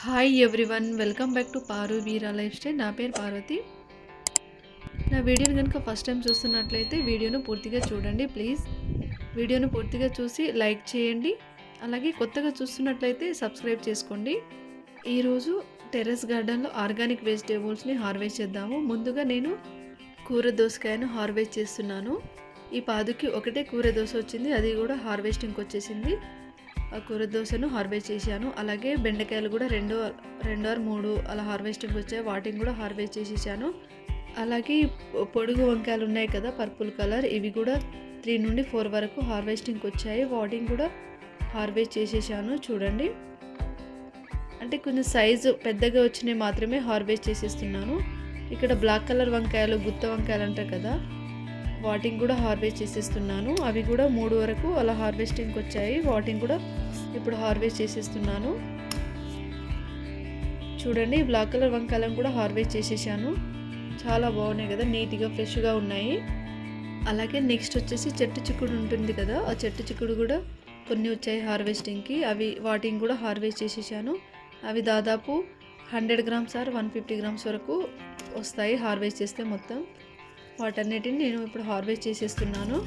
Hi everyone, welcome back to Paru Veera life style. నా పేరు పార్వతి. నా వీడియోని కనుక ఫస్ట్ టైం చూస్తున్నట్లయితే వీడియోను పూర్తిగా చూడండి ప్లీజ్. వీడియోను పూర్తిగా చూసి లైక్ చేయండి. అలాగే కొత్తగా చూస్తున్నట్లయితే సబ్స్క్రైబ్ చేసుకోండి. ఈరోజు టెర్రస్ గార్డెన్లో ఆర్గానిక్ వెజిటేబుల్స్ని హార్వెస్ట్ చేద్దాము. ముందుగా నేను కూర దోసకాయను హార్వెస్ట్ చేస్తున్నాను. ఈ పాదుకి ఒకటే కూర దోస వచ్చింది, అది కూడా హార్వెస్టింగ్కి వచ్చేసింది. ఆ కూర దోసను హార్వెస్ట్ చేశాను. అలాగే బెండకాయలు కూడా రెండు ఆర్ మూడు అలా హార్వెస్టింగ్ వచ్చాయి, వాటిని కూడా హార్వెస్ట్ చేసేసాను. అలాగే పొడుగు వంకాయలు ఉన్నాయి కదా పర్పుల్ కలర్, ఇవి కూడా 3 నుండి 4 వరకు హార్వెస్టింగ్కి వచ్చాయి, వాటిని కూడా హార్వెస్ట్ చేసేసాను. చూడండి, అంటే కొంచెం సైజు పెద్దగా వచ్చినవి మాత్రమే హార్వెస్ట్ చేసేస్తున్నాను. ఇక్కడ బ్లాక్ కలర్ వంకాయలు, గుత్త వంకాయలు అంటారు కదా, వాటిని కూడా హార్వెస్ట్ చేసేస్తున్నాను. అవి కూడా 3 వరకు అలా హార్వెస్టింగ్కి వచ్చాయి, వాటిని కూడా ఇప్పుడు హార్వెస్ట్ చేసేస్తున్నాను. చూడండి, బ్లాక్ కలర్ వంకాయలను కూడా హార్వెస్ట్ చేసేసాను. చాలా బాగున్నాయి కదా, నీట్గా ఫ్రెష్గా ఉన్నాయి. అలాగే నెక్స్ట్ వచ్చేసి చెట్టు చిక్కుడు ఉంటుంది కదా, ఆ చెట్టు చిక్కుడు కూడా కొన్ని వచ్చాయి హార్వెస్టింగ్కి, వాటిని కూడా హార్వెస్ట్ చేసేసాను. అవి దాదాపు 100 గ్రామ్స్ ఆర్ 150 గ్రామ్స్ వరకు వస్తాయి హార్వెస్ట్ చేస్తే మొత్తం. వాటన్నిటిని నేను ఇప్పుడు హార్వెస్ట్ చేసేస్తున్నాను.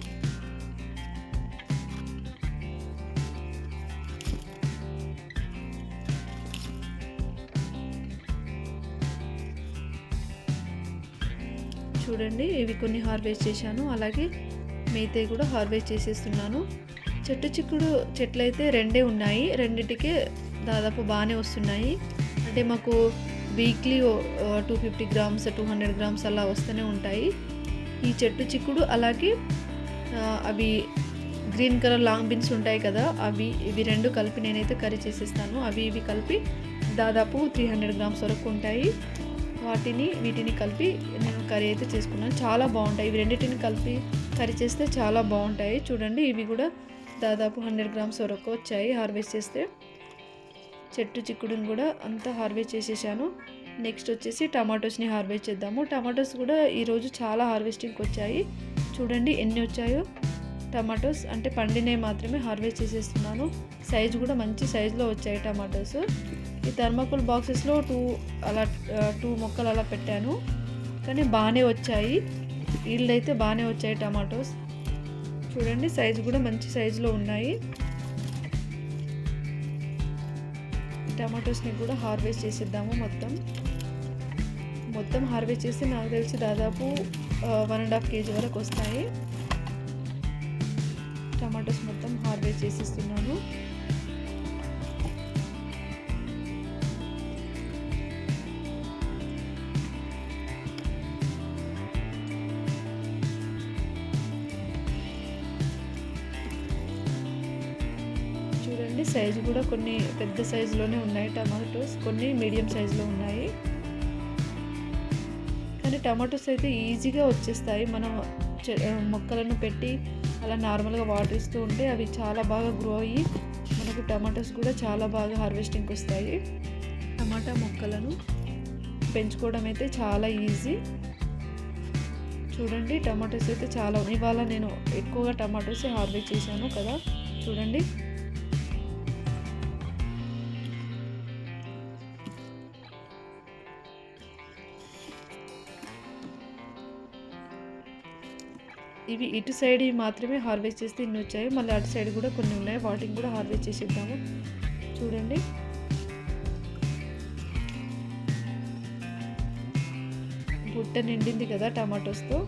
చూడండి, ఇవి కొన్ని హార్వెస్ట్ చేశాను. అలాగే మిగతాయి కూడా హార్వెస్ట్ చేసేస్తున్నాను. చెట్టు చిక్కుడు చెట్లు అయితే 2 ఉన్నాయి, రెండిటికే దాదాపు బాగానే వస్తున్నాయి. అంటే మాకు వీక్లీ 250 గ్రామ్స్ 200 గ్రామ్స్ అలా వస్తూనే ఉంటాయి ఈ చెట్టు చిక్కుడు. అలాగే అవి గ్రీన్ కలర్ లాంగ్ బీన్స్ ఉంటాయి కదా, ఇవి 2 కలిపి నేనైతే కర్రీ చేసేస్తాను. ఇవి కలిపి దాదాపు 300 గ్రామ్స్ వరకు ఉంటాయి. వీటిని కలిపి నేను కర్రీ అయితే చేసుకున్నాను. చాలా బాగుంటాయి, ఇవి రెండింటిని కలిపి కర్రీ చేస్తే చాలా బాగుంటాయి. చూడండి, ఇవి కూడా దాదాపు 100 గ్రామ్స్ వరకు వచ్చాయి హార్వెస్ట్ చేస్తే. చెట్టు చిక్కుడుని కూడా అంతా హార్వెస్ట్ చేసేసాను. నెక్స్ట్ వచ్చేసి టమాటోస్ని హార్వెస్ట్ చేద్దాము. టమాటోస్ కూడా ఈరోజు చాలా హార్వెస్టింగ్కి వచ్చాయి. చూడండి ఎన్ని వచ్చాయో టమాటోస్, అంటే పండినవి మాత్రమే హార్వెస్ట్ చేసేస్తున్నాను. సైజు కూడా మంచి సైజులో వచ్చాయి టమాటోస్. ఈ థర్మాకోల్ బాక్సెస్లో 2 మొక్కలు అలా పెట్టాను, కానీ బాగానే వచ్చాయి, ఈల్డ్ అయితే బాగానే వచ్చాయి టమాటోస్. చూడండి, సైజు కూడా మంచి సైజులో ఉన్నాయి. టమాటోస్ని కూడా హార్వెస్ట్ చేసేద్దాము. మొత్తం హార్వెస్ట్ చేస్తే నాకు తెలిసి దాదాపు 1.5 kg వరకు వస్తాయి. టమాటోస్ మొత్తం హార్వెస్ట్ చేసేస్తున్నాను. చూడండి, సైజు కూడా కొన్ని పెద్ద సైజులోనే ఉన్నాయి టమాటోస్, కొన్ని మీడియం సైజులో ఉన్నాయి. కానీ టమాటోస్ అయితే ఈజీగా వచ్చేస్తాయి. మనం మొక్కలను పెట్టి అలా నార్మల్గా వాటర్ ఇస్తూ ఉంటే అవి చాలా బాగా గ్రో అయ్యి మనకు టమాటోస్ కూడా చాలా బాగా హార్వెస్టింగ్కి వస్తాయి. టమాటా మొక్కలను పెంచుకోవడం అయితే చాలా ఈజీ. చూడండి, టమాటోస్ అయితే చాలా, ఇవాళ నేను ఎక్కువగా టమాటోస్ హార్వెస్ట్ చేశాను కదా. చూడండి, ఇవి ఇటు సైడ్ మాత్రమే హార్వెస్ట్ చేస్తే ఇన్ని వచ్చాయి, మళ్ళీ అటు సైడ్ కూడా కొన్ని ఉన్నాయి, వాటిని కూడా హార్వెస్ట్ చేసేద్దాము. చూడండి, బుట్ట నిండింది కదా టమాటోస్తో.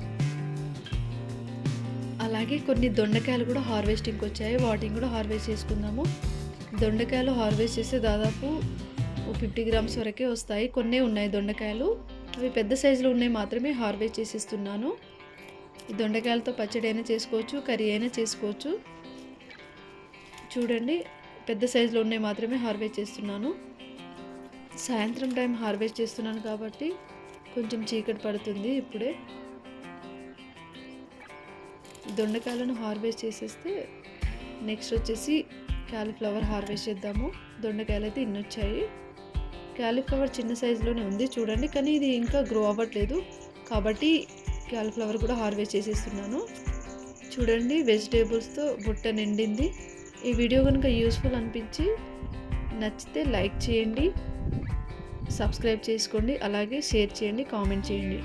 అలాగే కొన్ని దొండకాయలు కూడా హార్వెస్టింగ్కి వచ్చాయి, వాటిని కూడా హార్వెస్ట్ చేసుకుందాము. దొండకాయలు హార్వెస్ట్ చేస్తే దాదాపు 50 గ్రామ్స్ వరకే వస్తాయి. కొన్నే ఉన్నాయి దొండకాయలు, అవి పెద్ద సైజులో ఉన్నాయి మాత్రమే హార్వెస్ట్ చేసేస్తున్నాను. ఈ దొండకాయలతో పచ్చడి అయినా చేసుకోవచ్చు, కర్రీ అయినా చేసుకోవచ్చు. చూడండి, పెద్ద సైజులో ఉన్నాయి మాత్రమే హార్వెస్ట్ చేస్తున్నాను. సాయంత్రం టైం హార్వెస్ట్ చేస్తున్నాను కాబట్టి కొంచెం చీకటి పడుతుంది ఇప్పుడే. దొండకాయలను హార్వెస్ట్ చేసేస్తే నెక్స్ట్ వచ్చేసి క్యాలీఫ్లవర్ హార్వెస్ట్ చేద్దాము. దొండకాయలు అయితే ఇన్ని వచ్చాయి. క్యాలీఫ్లవర్ చిన్న సైజులోనే ఉంది చూడండి, కానీ ఇది ఇంకా గ్రో అవ్వట్లేదు కాబట్టి క్యాలీఫ్లవర్ కూడా హార్వెస్ట్ చేసేస్తున్నాను. చూడండి, వెజిటేబుల్స్తో బుట్ట నిండింది. ఈ వీడియో కనుక యూస్ఫుల్ అనిపించి నచ్చితే లైక్ చేయండి, సబ్స్క్రైబ్ చేసుకోండి. అలాగే షేర్ చేయండి, కామెంట్ చేయండి.